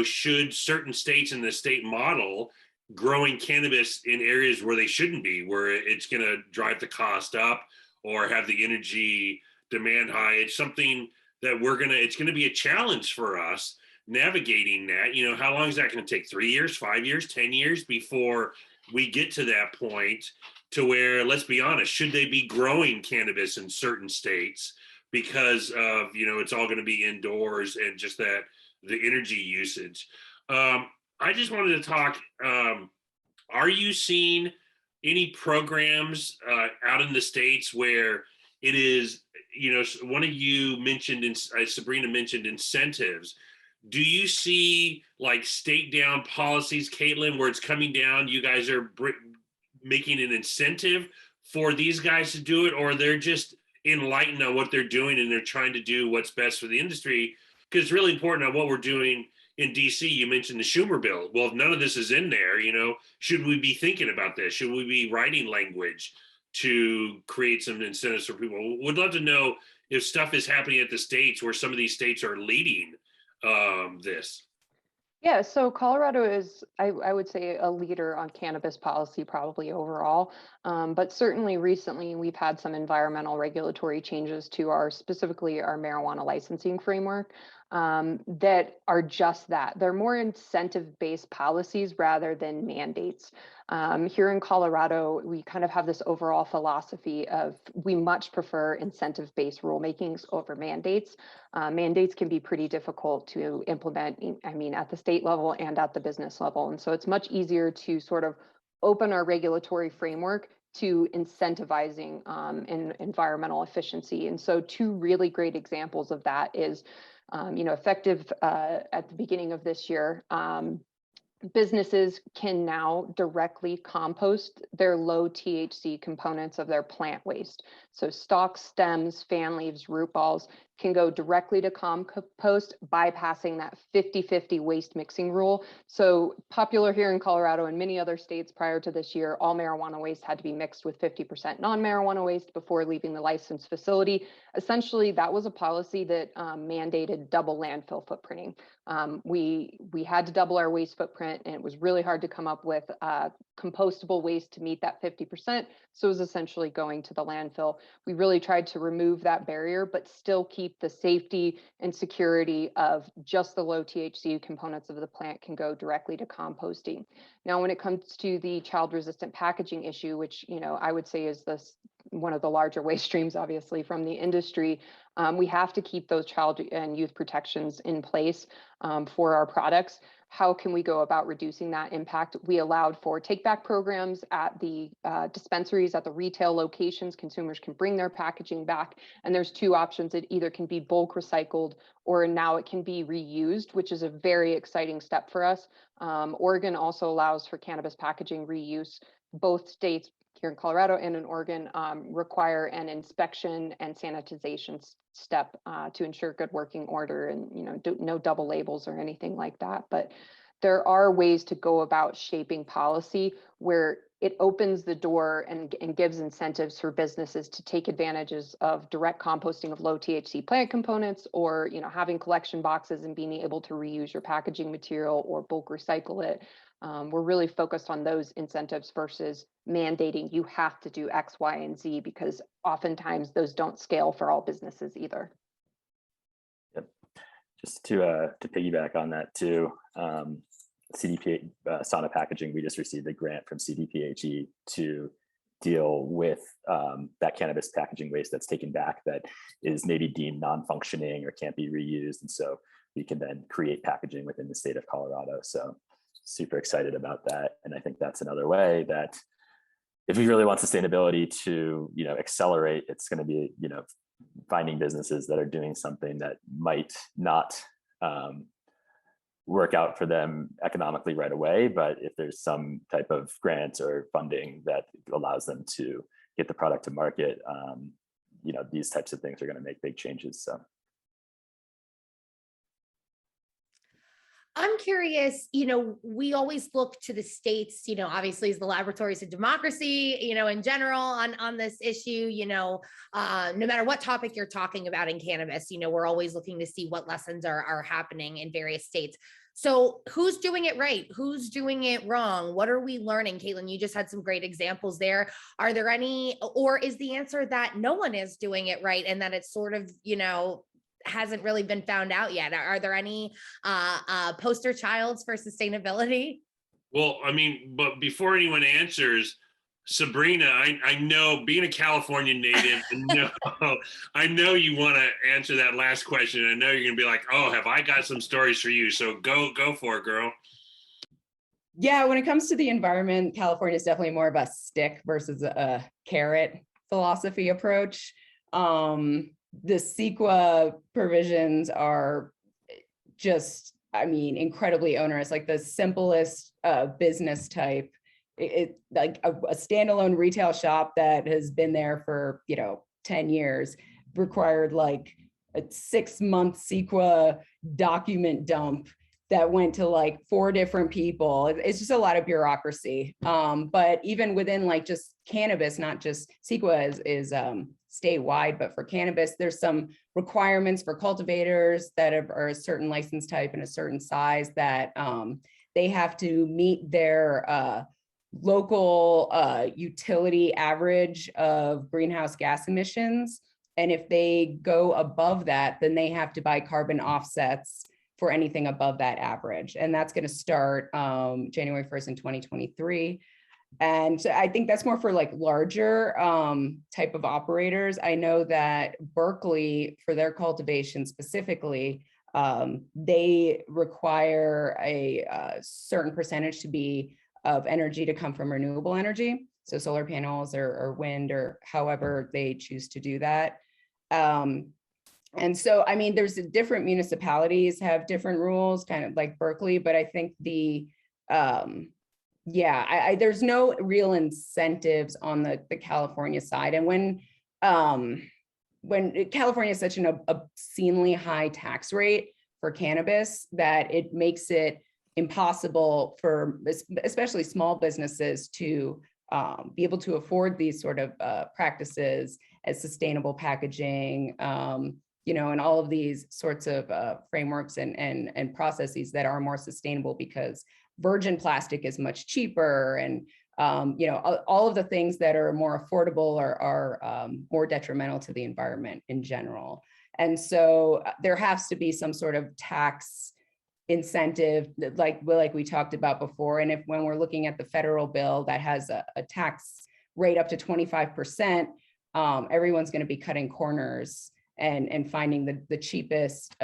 S2: should certain states in the state model growing cannabis in areas where they shouldn't be, where it's going to drive the cost up or have the energy demand high. It's something that it's going to be a challenge for us navigating that. How long is that going to take? 3 years, 5 years, 10 years before we get to that point to where, let's be honest, should they be growing cannabis in certain states because of, it's all going to be indoors and just that the energy usage. I just wanted to talk, are you seeing any programs out in the States where it is, one of you mentioned, Sabrina mentioned incentives. Do you see like state down policies, Caitlin, where it's coming down, you guys are making an incentive for these guys to do it, or they're just enlightened on what they're doing and they're trying to do what's best for the industry? Because it's really important on what we're doing in DC. You mentioned the Schumer bill. Well, if none of this is in there, should we be thinking about this? Should we be writing language to create some incentives for people? Would love to know if stuff is happening at the states where some of these states are leading this.
S6: Yeah, so Colorado is, I would say, a leader on cannabis policy probably overall, but certainly recently we've had some environmental regulatory changes to specifically our marijuana licensing framework. that are just that. They're more incentive-based policies rather than mandates. Here in Colorado, we kind of have this overall philosophy of we much prefer incentive-based rulemakings over mandates. Mandates can be pretty difficult to implement, I mean, at the state level and at the business level. And so it's much easier to sort of open our regulatory framework to incentivizing environmental efficiency. And so two really great examples of that is, effective at the beginning of this year, businesses can now directly compost their low THC components of their plant waste. So stalks, stems, fan leaves, root balls can go directly to compost, bypassing that 50-50 waste mixing rule. So popular here in Colorado and many other states prior to this year, all marijuana waste had to be mixed with 50% non-marijuana waste before leaving the licensed facility. Essentially, that was a policy that mandated double landfill footprinting. We had to double our waste footprint, and it was really hard to come up with compostable waste to meet that 50%. So it was essentially going to the landfill. We really tried to remove that barrier, but still keep the safety and security of just the low THC components of the plant can go directly to composting. Now, when it comes to the child-resistant packaging issue, which I would say is one of the larger waste streams, obviously, from the industry, we have to keep those child and youth protections in place for our products. How can we go about reducing that impact? We allowed for take-back programs at the dispensaries, at the retail locations. Consumers can bring their packaging back, and there's two options. It either can be bulk recycled, or now it can be reused, which is a very exciting step for us. Oregon also allows for cannabis packaging reuse. Both states, here in Colorado and in Oregon, require an inspection and sanitization step to ensure good working order, and no double labels or anything like that. But there are ways to go about shaping policy where it opens the door and gives incentives for businesses to take advantages of direct composting of low THC plant components, or having collection boxes and being able to reuse your packaging material or bulk recycle it. We're really focused on those incentives versus mandating you have to do X, Y, and Z, because oftentimes those don't scale for all businesses either.
S5: Yep. Just to piggyback on that too, CDPH sauna packaging, we just received a grant from CDPHE to deal with that cannabis packaging waste that's taken back that is maybe deemed non-functioning or can't be reused. And so we can then create packaging within the state of Colorado. So super excited about that. And I think that's another way that if we really want sustainability to, accelerate, it's going to be, finding businesses that are doing something that might not work out for them economically right away. But if there's some type of grant or funding that allows them to get the product to market, these types of things are going to make big changes. So.
S7: I'm curious, we always look to the states, obviously as the laboratories of democracy, in general on this issue, no matter what topic you're talking about in cannabis, we're always looking to see what lessons are happening in various states. So who's doing it right? Who's doing it wrong? What are we learning? Caitlin, you just had some great examples there. Are there any, or is the answer that no one is doing it right and that it's sort of, hasn't really been found out yet? Are there any poster childs for sustainability?
S2: Well, but before anyone answers, Sabrina, I know, being a California native, I know you want to answer that last question. I know you're going to be like, oh, have I got some stories for you? So go for it, girl.
S3: Yeah, when it comes to the environment, California is definitely more of a stick versus a carrot philosophy approach. The CEQA provisions are just, incredibly onerous. Like the simplest business type, like a standalone retail shop that has been there for 10 years required like a 6-month CEQA document dump that went to like 4 different people. It's just a lot of bureaucracy. But even within like just cannabis, not just CEQA is statewide, but for cannabis, there's some requirements for cultivators that are a certain license type and a certain size that they have to meet their local utility average of greenhouse gas emissions And if they go above that, then they have to buy carbon offsets for anything above that average. And that's going to start January 1st in 2023. And so I think that's more for like larger type of operators. I know that Berkeley, for their cultivation specifically, they require a certain percentage to be of energy to come from renewable energy. So solar panels or wind or however they choose to do that. And so, I mean, there's different municipalities have different rules, kind of like Berkeley, but I think there's no real incentives on the California side. And when California is such an obscenely high tax rate for cannabis that it makes it impossible for especially small businesses to be able to afford these sort of practices as sustainable packaging, and all of these sorts of frameworks and processes that are more sustainable because virgin plastic is much cheaper, and all of the things that are more affordable are more detrimental to the environment in general. And so there has to be some sort of tax incentive, like we talked about before. And when we're looking at the federal bill that has a tax rate up to 25%, everyone's going to be cutting corners and finding the cheapest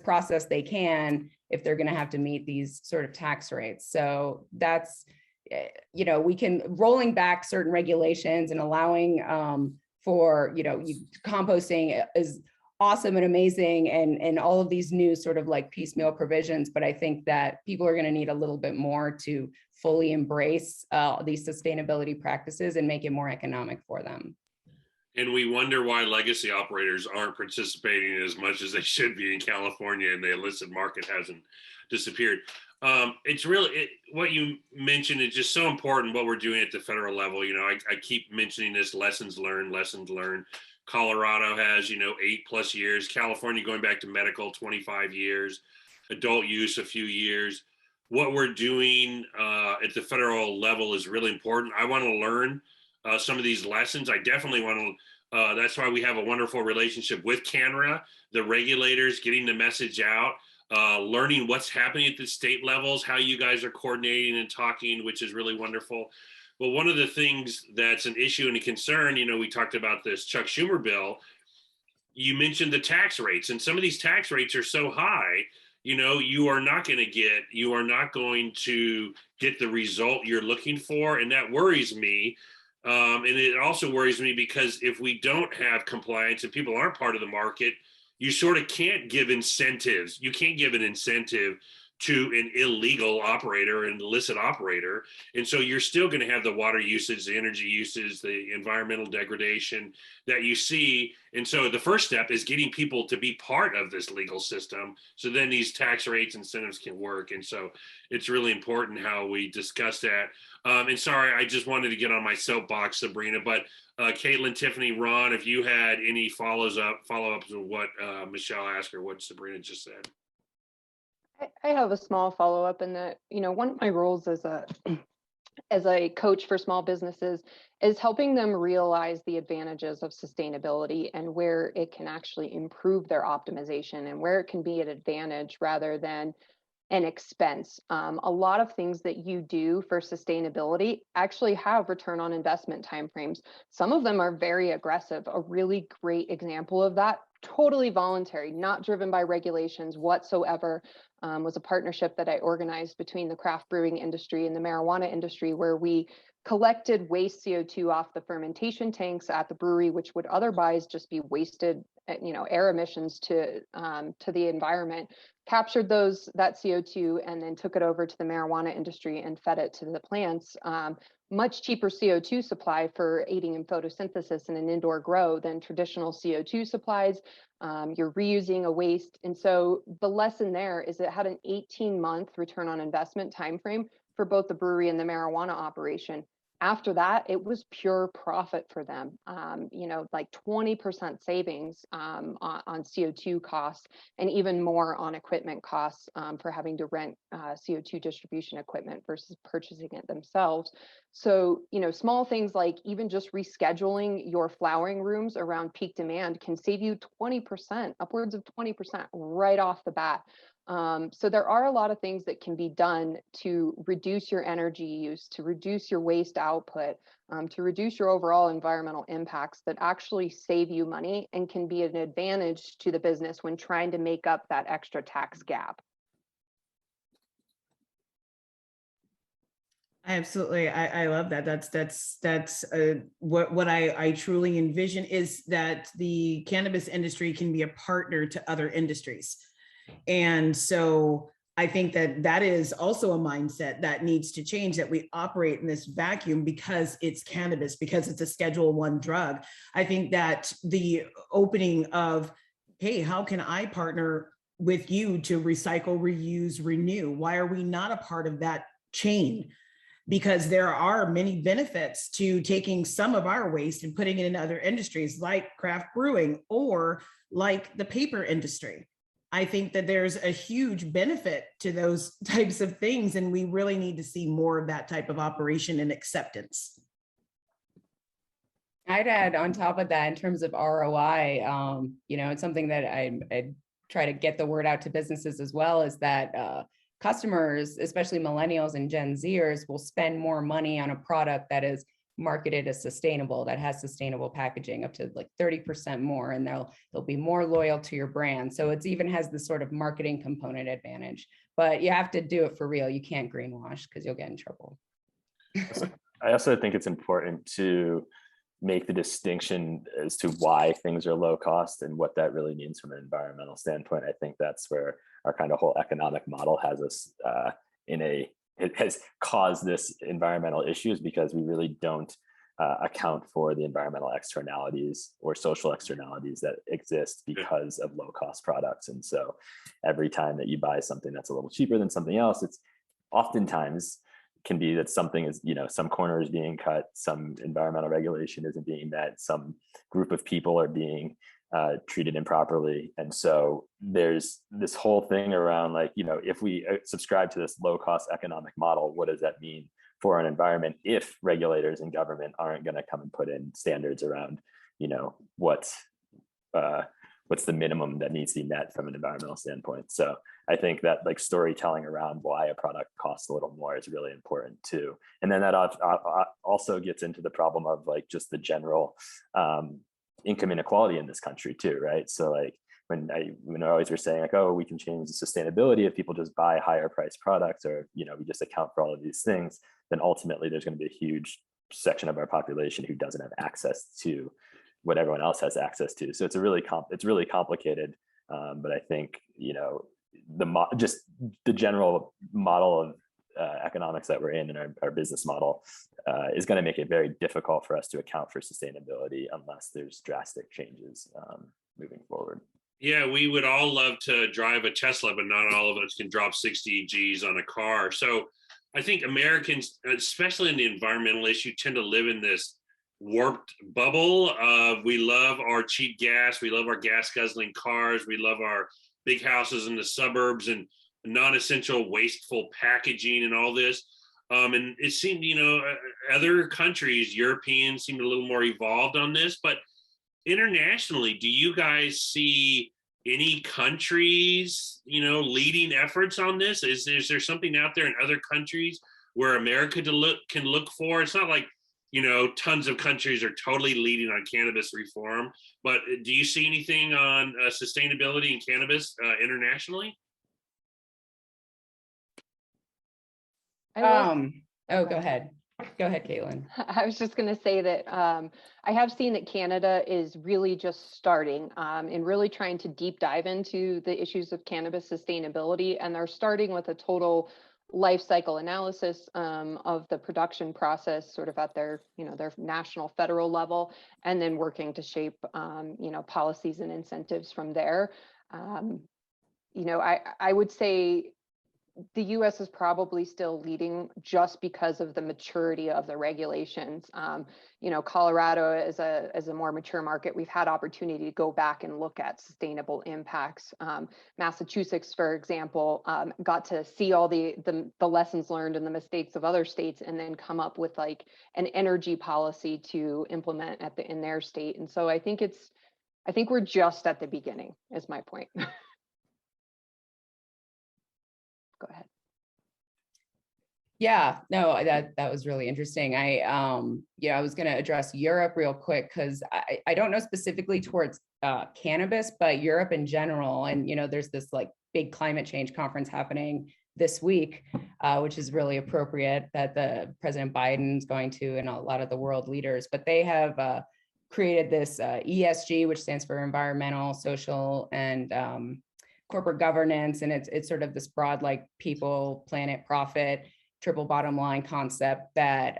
S3: process they can if they're going to have to meet these sort of tax rates. So that's, we can rolling back certain regulations and allowing for, composting is awesome and amazing and all of these new sort of like piecemeal provisions. But I think that people are going to need a little bit more to fully embrace these sustainability practices and make it more economic for them.
S2: And we wonder why legacy operators aren't participating as much as they should be in California, and the illicit market hasn't disappeared. It's really, what you mentioned is just so important, what we're doing at the federal level. I keep mentioning this, lessons learned. Colorado has, 8+ years, California going back to medical, 25 years, adult use, a few years. What we're doing at the federal level is really important. I want to learn some of these lessons. I definitely want to, that's why we have a wonderful relationship with CANRA, the regulators, getting the message out, learning what's happening at the state levels, how you guys are coordinating and talking, which is really wonderful. But one of the things that's an issue and a concern, we talked about this Chuck Schumer bill, you mentioned the tax rates, and some of these tax rates are so high, you are not going to get the result you're looking for. And that worries me. And it also worries me because if we don't have compliance and people aren't part of the market, you sort of can't give incentives. You can't give an incentive to an illegal operator, an illicit operator. And so you're still going to have the water usage, the energy usage, the environmental degradation that you see. And so the first step is getting people to be part of this legal system. So then these tax rates, incentives can work. And so it's really important how we discuss that. And sorry, I just wanted to get on my soapbox, Sabrina, but Caitlin, Tiffany, Ron, if you had any follow-ups with what Michelle asked or what Sabrina just said.
S6: I have a small follow-up in that, one of my roles as a coach for small businesses is helping them realize the advantages of sustainability and where it can actually improve their optimization and where it can be an advantage rather than an expense. A lot of things that you do for sustainability actually have return on investment timeframes. Some of them are very aggressive. A really great example of that, totally voluntary, not driven by regulations whatsoever, was a partnership that I organized between the craft brewing industry and the marijuana industry, where we collected waste CO2 off the fermentation tanks at the brewery, which would otherwise just be wasted, air emissions to the environment, captured that CO2 and then took it over to the marijuana industry and fed it to the plants. Much cheaper CO2 supply for aiding in photosynthesis in an indoor grow than traditional CO2 supplies. You're reusing a waste. And so the lesson there is it had an 18-month return on investment timeframe for both the brewery and the marijuana operation. After that, it was pure profit for them. Like 20% savings on CO2 costs, and even more on equipment costs for having to rent CO2 distribution equipment versus purchasing it themselves. So, small things like even just rescheduling your flowering rooms around peak demand can save you 20%, upwards of 20% right off the bat. So there are a lot of things that can be done to reduce your energy use, to reduce your waste output, to reduce your overall environmental impacts that actually save you money and can be an advantage to the business when trying to make up that extra tax gap.
S4: Absolutely. I love that. That's what I truly envision is that the cannabis industry can be a partner to other industries. And so I think that is also a mindset that needs to change, that we operate in this vacuum because it's cannabis, because it's a Schedule I drug. I think that the opening of, hey, how can I partner with you to recycle, reuse, renew? Why are we not a part of that chain? Because there are many benefits to taking some of our waste and putting it in other industries like craft brewing or like the paper industry. I think that there's a huge benefit to those types of things, and we really need to see more of that type of operation and acceptance.
S3: I'd add on top of that, in terms of ROI, it's something that I try to get the word out to businesses as well, is that customers, especially millennials and Gen Zers, will spend more money on a product that is marketed as sustainable, that has sustainable packaging, up to like 30% more, and they'll be more loyal to your brand. So it even has this sort of marketing component advantage, but you have to do it for real. You can't greenwash because you'll get in trouble.
S5: I also think it's important to make the distinction as to why things are low cost and what that really means from an environmental standpoint. I think that's where our kind of whole economic model has us it has caused this environmental issues, because we really don't account for the environmental externalities or social externalities that exist because of low cost products. And so every time that you buy something that's a little cheaper than something else, it's oftentimes can be that something is, some corner is being cut, some environmental regulation isn't being met, some group of people are being treated improperly. And so there's this whole thing around, like, if we subscribe to this low cost economic model, what does that mean for an environment if regulators and government aren't going to come and put in standards around, what's the minimum that needs to be met from an environmental standpoint. So I think that like storytelling around why a product costs a little more is really important too. And then that also gets into the problem of like just the general income inequality in this country too, right? So like when always we're saying like, oh, we can change the sustainability if people just buy higher priced products, or we just account for all of these things, then ultimately there's going to be a huge section of our population who doesn't have access to what everyone else has access to. So it's really complicated. But I think just the general model of economics that we're in our business model is going to make it very difficult for us to account for sustainability unless there's drastic changes moving forward.
S2: Yeah, we would all love to drive a Tesla, but not all of us can drop 60 G's on a car. So I think Americans, especially in the environmental issue, tend to live in this warped bubble of we love our cheap gas, we love our gas guzzling cars, we love our big houses in the suburbs and non-essential wasteful packaging and all this. And it seemed, other countries, Europeans, seemed a little more evolved on this, but internationally, do you guys see any countries, leading efforts on this? Is there something out there in other countries where America can look for? It's not like, tons of countries are totally leading on cannabis reform, but do you see anything on sustainability in cannabis internationally?
S3: Go ahead. Go ahead, Caitlin.
S6: I was just going to say that I have seen that Canada is really just starting and really trying to deep dive into the issues of cannabis sustainability. And they're starting with a total life cycle analysis of the production process, sort of at their national federal level, and then working to shape, policies and incentives from there. I would say the US is probably still leading just because of the maturity of the regulations. You know, Colorado is a more mature market. We've had opportunity to go back and look at sustainable impacts. Massachusetts, for example, got to see all the lessons learned and the mistakes of other states, and then come up with like an energy policy to implement in their state. And so I think we're just at the beginning, is my point. Go ahead.
S3: Yeah, no, that was really interesting. I was going to address Europe real quick because I don't know specifically towards cannabis, but Europe in general. And, you know, there's this like big climate change conference happening this week, which is really appropriate that the President Biden's going to, and a lot of the world leaders, but they have created this ESG, which stands for environmental, social, and corporate governance. And it's sort of this broad, like people, planet, profit, triple bottom line concept that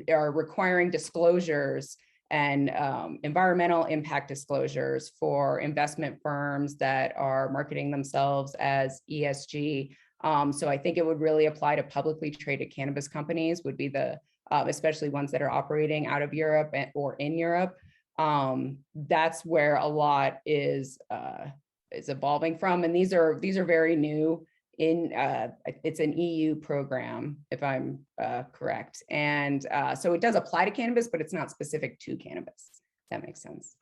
S3: are requiring disclosures and environmental impact disclosures for investment firms that are marketing themselves as ESG. So I think it would really apply to publicly traded cannabis companies, would be the, especially ones that are operating out of Europe or in Europe. That's where a lot is evolving from. And these are very new. It's an EU program, if I'm correct. And so it does apply to cannabis, but it's not specific to cannabis. That makes sense.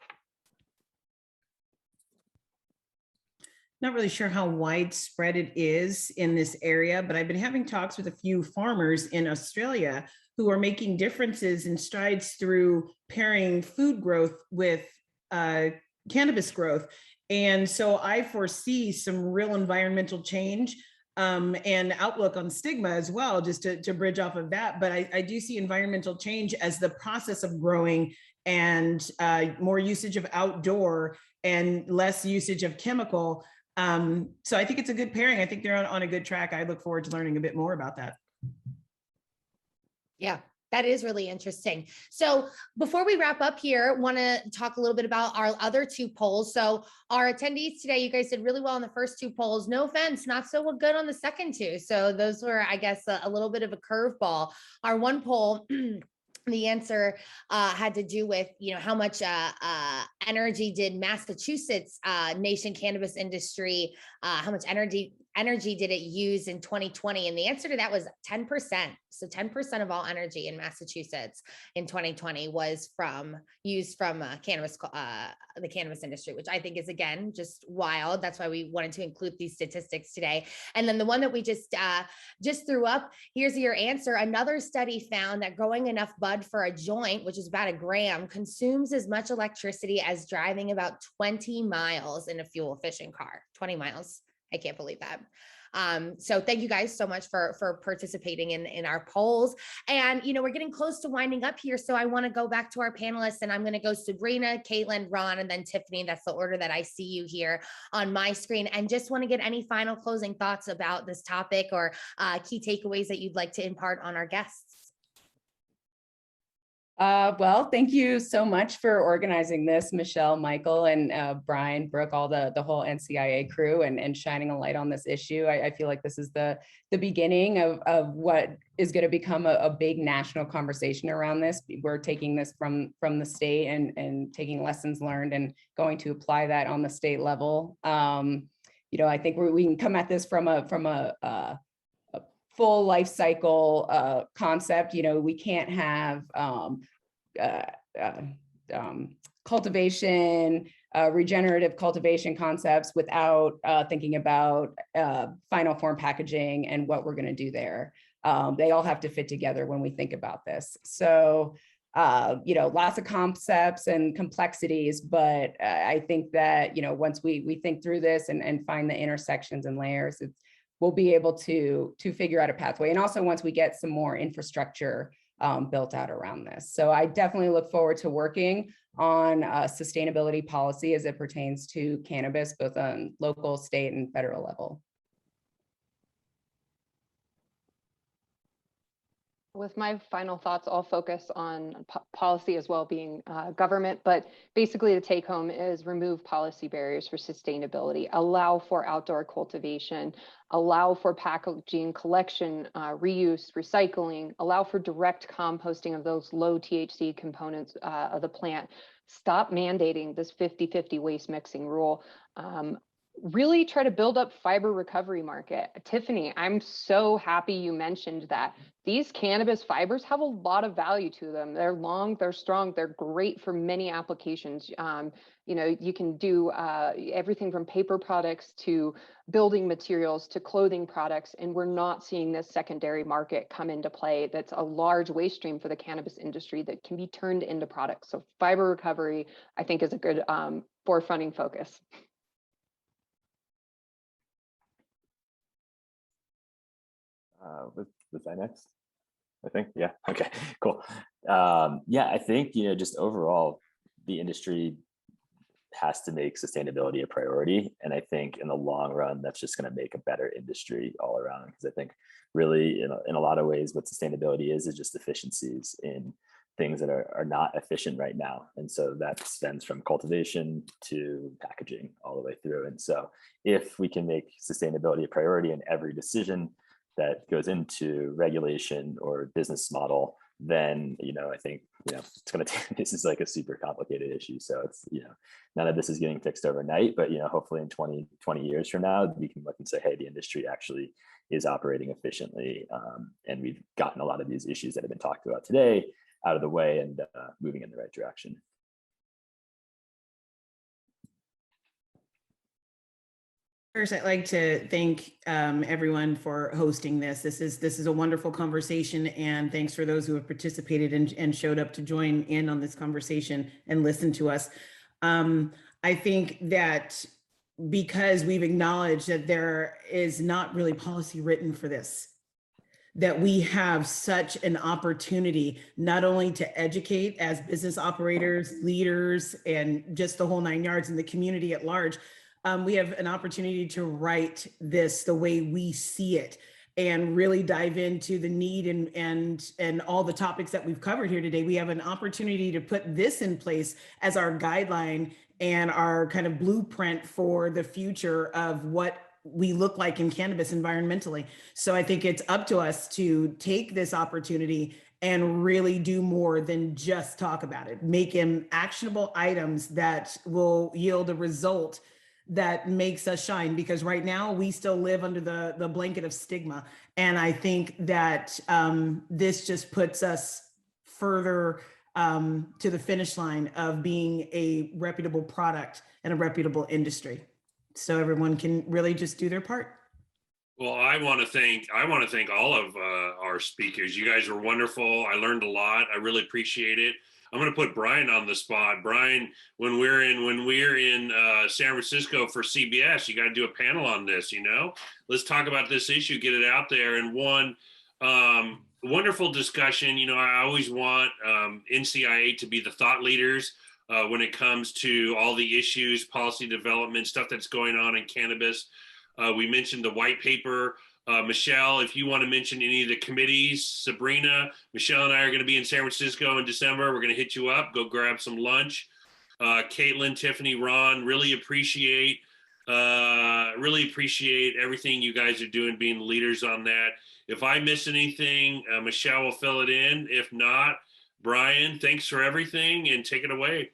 S4: Not really sure how widespread it is in this area, but I've been having talks with a few farmers in Australia who are making differences and strides through pairing food growth with cannabis growth. And so I foresee some real environmental change and outlook on stigma as well, just to bridge off of that. But I do see environmental change as the process of growing and more usage of outdoor and less usage of chemical. So I think it's a good pairing. I think they're on a good track. I look forward to learning a bit more about that.
S7: Yeah, that is really interesting. So before we wrap up here, want to talk a little bit about our other two polls. So our attendees today, you guys did really well on the first two polls. No offense, not so good on the second two. So those were, I guess, a little bit of a curveball. Our one poll, the answer had to do with, you know, how much energy did Massachusetts nation cannabis industry, how much energy did it use in 2020? And the answer to that was 10%. So 10% of all energy in Massachusetts in 2020 was used from cannabis, the cannabis industry, which I think is, again, just wild. That's why we wanted to include these statistics today. And then the one that we just threw up, here's your answer. Another study found that growing enough bud for a joint, which is about a gram, consumes as much electricity as driving about 20 miles in a fuel efficient car. 20 miles. I can't believe that. So thank you guys so much for participating in our polls. And, you know, we're getting close to winding up here. So I want to go back to our panelists, and I'm going to go Sabrina, Caitlin, Ron, and then Tiffany. That's the order that I see you here on my screen. And just want to get any final closing thoughts about this topic or key takeaways that you'd like to impart on our guests.
S3: Well, thank you so much for organizing this, Michelle, Michael, and Brian, Brooke, all the whole NCIA crew, and shining a light on this issue. I feel like this is the beginning of what is going to become a big national conversation around this. We're taking this from the state and taking lessons learned and going to apply that on the state level. You know, I think we can come at this from a full life cycle concept. You know, we can't have cultivation, regenerative cultivation concepts without thinking about final form packaging and what we're going to do there. They all have to fit together when we think about this. So, you know, lots of concepts and complexities, but I think that, you know, once we think through this and find the intersections and layers, we'll be able to figure out a pathway. And also once we get some more infrastructure built out around this. So I definitely look forward to working on sustainability policy as it pertains to cannabis, both on local, state, and federal level.
S6: With my final thoughts, I'll focus on policy as well, being government, but basically the take home is remove policy barriers for sustainability, allow for outdoor cultivation, allow for packaging collection, reuse, recycling, allow for direct composting of those low THC components of the plant. Stop mandating this 50-50 waste mixing rule. Really try to build up fiber recovery market. Tiffany, I'm so happy you mentioned that. These cannabis fibers have a lot of value to them. They're long, they're strong, they're great for many applications. You know, you can do everything from paper products to building materials to clothing products, and we're not seeing this secondary market come into play. That's a large waste stream for the cannabis industry that can be turned into products. So fiber recovery, I think, is a good forefronting focus.
S5: Was I next? I think, yeah. Okay, cool. Yeah, I think, just overall, the industry has to make sustainability a priority. And I think in the long run, that's just going to make a better industry all around. Because I think really in a lot of ways, what sustainability is just efficiencies in things that are not efficient right now. And so that stems from cultivation to packaging all the way through. And so if we can make sustainability a priority in every decision that goes into regulation or business model, then, I think, it's going to take, this is like a super complicated issue. So it's, none of this is getting fixed overnight, but, hopefully in 20 years from now, we can look and say, hey, the industry actually is operating efficiently. And we've gotten a lot of these issues that have been talked about today out of the way and moving in the right direction.
S4: First, I'd like to thank everyone for hosting this. This is a wonderful conversation, and thanks for those who have participated and showed up to join in on this conversation and listen to us. I think that because we've acknowledged that there is not really policy written for this, that we have such an opportunity not only to educate as business operators, leaders, and just the whole 9 yards in the community at large. We have an opportunity to write this the way we see it and really dive into the need and all the topics that we've covered here today. We have an opportunity to put this in place as our guideline and our kind of blueprint for the future of what we look like in cannabis environmentally. So I think it's up to us to take this opportunity and really do more than just talk about it, make them actionable items that will yield a result that makes us shine, because right now we still live under the blanket of stigma. And I think that this just puts us further to the finish line of being a reputable product and a reputable industry. So everyone can really just do their part.
S2: Well, I want to thank all of our speakers. You guys were wonderful. I learned a lot. I really appreciate it. I'm going to put Brian on the spot. Brian, when we're in San Francisco for CBS, you got to do a panel on this. Let's talk about this issue, get it out there. And one wonderful discussion. I always want NCIA to be the thought leaders when it comes to all the issues, policy development, stuff that's going on in cannabis. We mentioned the white paper. Michelle, if you want to mention any of the committees, Sabrina, Michelle and I are going to be in San Francisco in December. We're going to hit you up, go grab some lunch. Caitlin, Tiffany, Ron, really appreciate everything you guys are doing, being leaders on that. If I miss anything, Michelle will fill it in. If not, Brian, thanks for everything and take it away.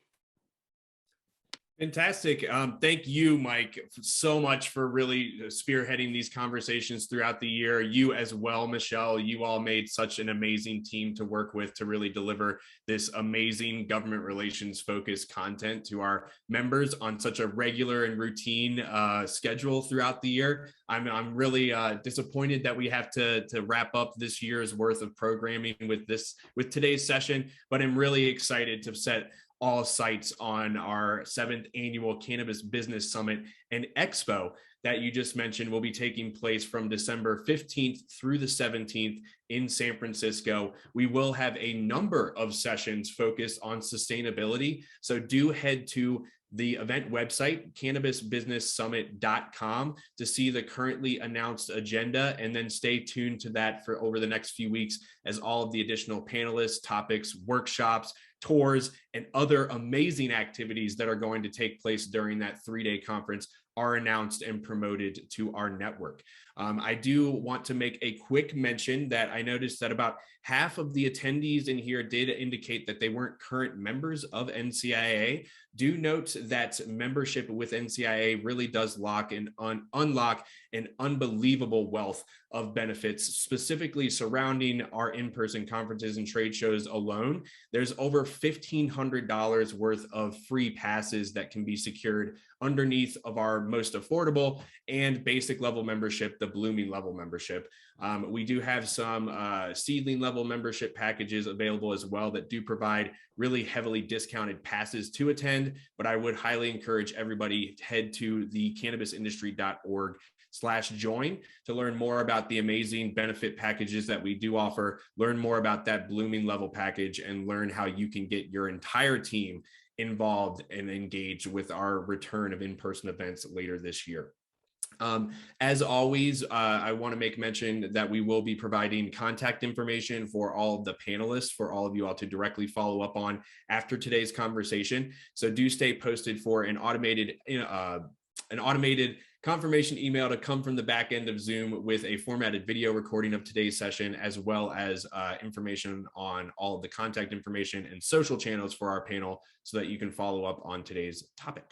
S1: Fantastic. Thank you, Mike, so much for really spearheading these conversations throughout the year. You as well, Michelle, you all made such an amazing team to work with to really deliver this amazing government relations focused content to our members on such a regular and routine schedule throughout the year. I'm really disappointed that we have to wrap up this year's worth of programming with today's session, but I'm really excited to set all sights on our 7th annual Cannabis Business Summit and Expo that you just mentioned will be taking place from December 15th through the 17th in San Francisco. We will have a number of sessions focused on sustainability. So do head to the event website, cannabisbusinesssummit.com, to see the currently announced agenda, and then stay tuned to that for over the next few weeks as all of the additional panelists, topics, workshops, tours, and other amazing activities that are going to take place during that 3-day conference are announced and promoted to our network. I do want to make a quick mention that I noticed that about half of the attendees in here did indicate that they weren't current members of NCIA. Do note that membership with NCIA really does unlock an unbelievable wealth of benefits, specifically surrounding our in-person conferences and trade shows alone. There's over $1,500 worth of free passes that can be secured underneath of our most affordable and basic level membership, the blooming level membership. We do have some seedling level membership packages available as well that do provide really heavily discounted passes to attend, but I would highly encourage everybody to head to the cannabisindustry.org/join to learn more about the amazing benefit packages that we do offer, learn more about that blooming level package, and learn how you can get your entire team involved and engaged with our return of in-person events later this year. As always, I want to make mention that we will be providing contact information for all of the panelists for all of you all to directly follow up on after today's conversation. So do stay posted for an automated confirmation email to come from the back end of Zoom with a formatted video recording of today's session, as well as information on all of the contact information and social channels for our panel so that you can follow up on today's topic.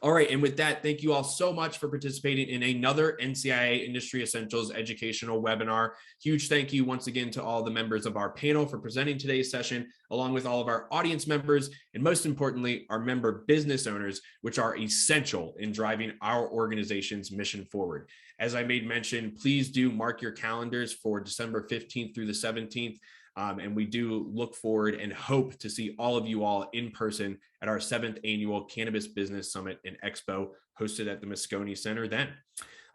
S1: All right, and with that, thank you all so much for participating in another NCIA Industry Essentials educational webinar. Huge thank you once again to all the members of our panel for presenting today's session, along with all of our audience members, and most importantly, our member business owners, which are essential in driving our organization's mission forward. As I made mention, please do mark your calendars for December 15th through the 17th. And we do look forward and hope to see all of you all in person at our 7th annual Cannabis Business Summit and Expo hosted at the Moscone Center then.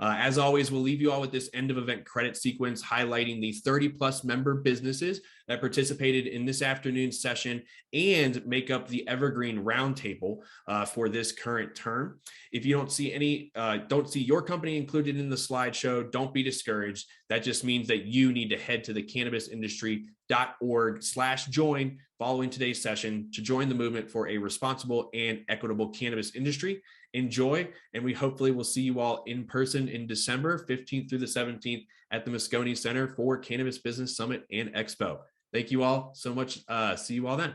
S1: As always, we'll leave you all with this end of event credit sequence highlighting the 30+ member businesses that participated in this afternoon's session and make up the Evergreen Roundtable for this current term. If you don't see your company included in the slideshow, don't be discouraged. That just means that you need to head to the cannabisindustry.org/join following today's session to join the movement for a responsible and equitable cannabis industry. Enjoy, and we hopefully will see you all in person in December 15th through the 17th at the Moscone Center for Cannabis Business Summit and Expo. Thank you all so much. See you all then.